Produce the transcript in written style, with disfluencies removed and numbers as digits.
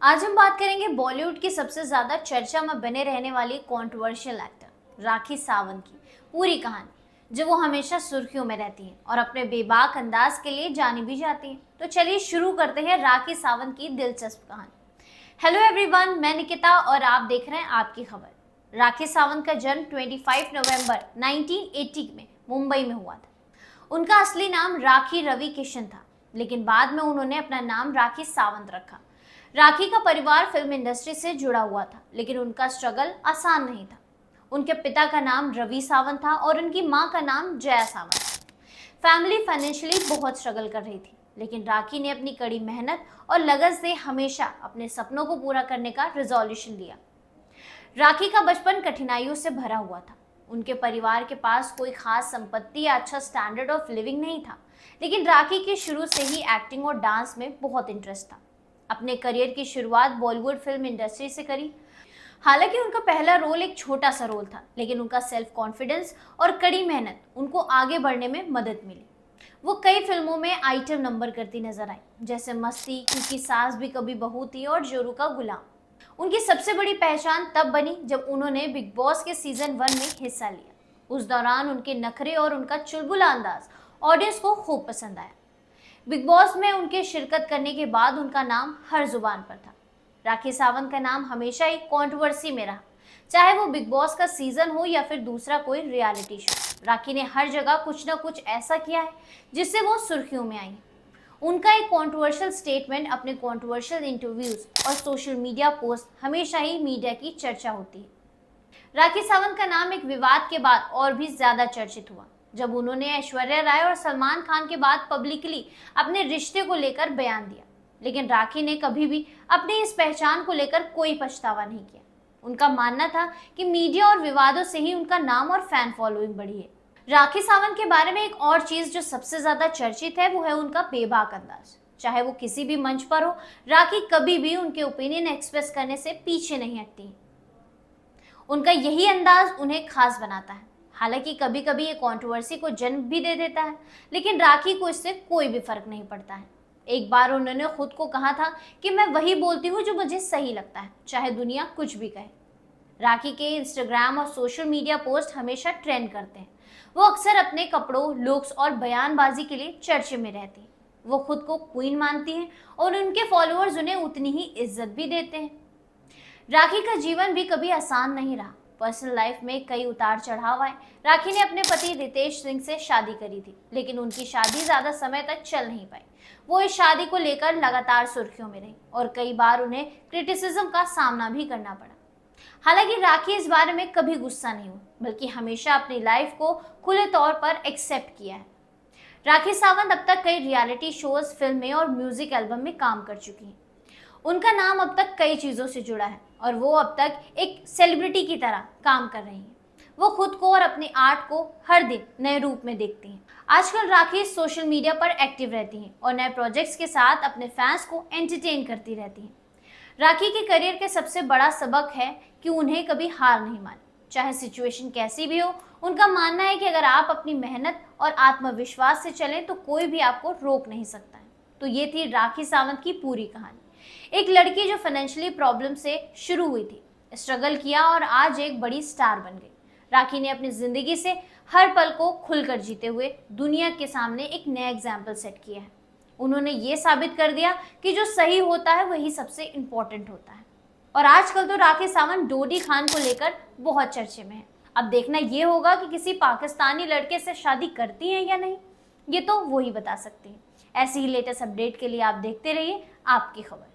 आज हम बात करेंगे बॉलीवुड की सबसे ज्यादा चर्चा में बने रहने वाली कंट्रोवर्शियल एक्टर राखी सावंत की पूरी कहानी, जो वो हमेशा सुर्खियों में रहती हैं और अपने बेबाक अंदाज के लिए जानी भी जाती हैं। तो चलिए शुरू करते हैं राखी सावंत की दिलचस्प कहानी। हेलो एवरीवन, मैं निकिता और आप देख रहे हैं आपकी खबर। राखी सावंत का जन्म 25 नवंबर 1980 में मुंबई में हुआ था। उनका असली नाम राखी रवि किशन था, लेकिन बाद में उन्होंने अपना नाम राखी सावंत रखा। राखी का परिवार फिल्म इंडस्ट्री से जुड़ा हुआ था, लेकिन उनका स्ट्रगल आसान नहीं था। उनके पिता का नाम रवि सावंत था और उनकी मां का नाम जया सावंत। फैमिली फाइनेंशियली बहुत स्ट्रगल कर रही थी, लेकिन राखी ने अपनी कड़ी मेहनत और लगन से हमेशा अपने सपनों को पूरा करने का रिजोल्यूशन लिया। राखी का बचपन कठिनाइयों से भरा हुआ था। उनके परिवार के पास कोई खास संपत्ति या अच्छा स्टैंडर्ड ऑफ लिविंग नहीं था, लेकिन राखी के शुरू से ही एक्टिंग और डांस में बहुत इंटरेस्ट था। अपने करियर की शुरुआत बॉलीवुड फिल्म इंडस्ट्री से करी। हालांकि उनका पहला रोल एक छोटा सा रोल था, लेकिन उनका सेल्फ कॉन्फिडेंस और कड़ी मेहनत उनको आगे बढ़ने में मदद मिली। वो कई फिल्मों में आइटम नंबर करती नजर आई, जैसे मस्ती, क्योंकि सास भी कभी बहू थी और जोरू का गुलाम। उनकी सबसे बड़ी पहचान तब बनी जब उन्होंने बिग बॉस के सीजन 1 में हिस्सा लिया। उस दौरान उनके नखरे और उनका चुलबुला अंदाज ऑडियंस को खूब पसंद आया। बिग बॉस में उनके शिरकत करने के बाद उनका नाम हर जुबान पर था। राखी सावंत का नाम हमेशा ही कंट्रोवर्सी में रहा, चाहे वो बिग बॉस का सीजन हो या फिर दूसरा कोई रियलिटी शो। राखी ने हर जगह कुछ ना कुछ ऐसा किया है जिससे वो सुर्खियों में आई। उनका एक कंट्रोवर्शियल स्टेटमेंट, अपने कंट्रोवर्शियल इंटरव्यूज और सोशल मीडिया पोस्ट हमेशा ही मीडिया की चर्चा होती है। राखी सावंत का नाम एक विवाद के बाद और भी ज्यादा चर्चित हुआ, जब उन्होंने ऐश्वर्या राय और सलमान खान के बाद पब्लिकली अपने रिश्ते को लेकर बयान दिया। लेकिन राखी ने कभी भी अपनी इस पहचान को लेकर कोई पछतावा नहीं किया। उनका मानना था कि मीडिया और विवादों से ही उनका नाम और फैन फॉलोइंग बढ़ी है। राखी सावंत के बारे में एक और चीज जो सबसे ज्यादा चर्चित है, वो है उनका बेबाक अंदाज। चाहे वो किसी भी मंच पर हो, राखी कभी भी उनके ओपिनियन एक्सप्रेस करने से पीछे नहीं हटती। उनका यही अंदाज उन्हें खास बनाता है। हालांकि कभी कभी ये कंट्रोवर्सी को जन्म भी दे देता है, लेकिन राखी को इससे कोई भी फर्क नहीं पड़ता है। एक बार उन्होंने खुद को कहा था कि मैं वही बोलती हूँ जो मुझे सही लगता है, चाहे दुनिया कुछ भी कहे। राखी के इंस्टाग्राम और सोशल मीडिया पोस्ट हमेशा ट्रेंड करते हैं। वो अक्सर अपने कपड़ों, लुक्स और बयानबाजी के लिए चर्चे में रहती हैं। वो खुद को क्वीन मानती हैं और उनके फॉलोअर्स उन्हें उतनी ही इज्जत भी देते हैं। राखी का जीवन भी कभी आसान नहीं रहा। पर्सनल लाइफ में कई उतार चढ़ाव आए। राखी ने अपने पति रितेश सिंह से शादी करी थी, लेकिन उनकी शादी ज्यादा समय तक चल नहीं पाई। वो इस शादी को लेकर लगातार सुर्खियों में रही और कई बार उन्हें क्रिटिसिज्म का सामना भी करना पड़ा। हालांकि राखी इस बारे में कभी गुस्सा नहीं हुई, बल्कि हमेशा अपनी लाइफ को खुले तौर पर एक्सेप्ट किया है। राखी सावंत अब तक कई रियलिटी शोज, फिल्में और म्यूजिक एल्बम में काम कर चुकी हैं। उनका नाम अब तक कई चीज़ों से जुड़ा है और वो अब तक एक सेलिब्रिटी की तरह काम कर रही हैं। वो खुद को और अपने आर्ट को हर दिन नए रूप में देखती हैं। आजकल राखी सोशल मीडिया पर एक्टिव रहती हैं और नए प्रोजेक्ट्स के साथ अपने फैंस को एंटरटेन करती रहती हैं। राखी के करियर के सबसे बड़ा सबक है कि उन्हें कभी हार नहीं मानी, चाहे सिचुएशन कैसी भी हो। उनका मानना है कि अगर आप अपनी मेहनत और आत्मविश्वास से चलें तो कोई भी आपको रोक नहीं सकता है। तो ये थी राखी सावंत की पूरी कहानी। एक लड़की जो फाइनेंशियली प्रॉब्लम से शुरू हुई थी, स्ट्रगल किया और आज एक बड़ी स्टार बन गई। राखी ने अपनी जिंदगी से हर पल को खुलकर जीते हुए दुनिया के सामने एक नया एग्जाम्पल सेट किया है। उन्होंने ये साबित कर दिया कि जो सही होता है वही सबसे इम्पोर्टेंट होता है। और आजकल तो राखी सावंत डोडी खान को लेकर बहुत चर्चे में है। अब देखना ये होगा कि किसी पाकिस्तानी लड़के से शादी करती हैं या नहीं, ये तो वो ही बता सकती हैं। ऐसी ही लेटेस्ट अपडेट के लिए आप देखते रहिए आपकी खबर।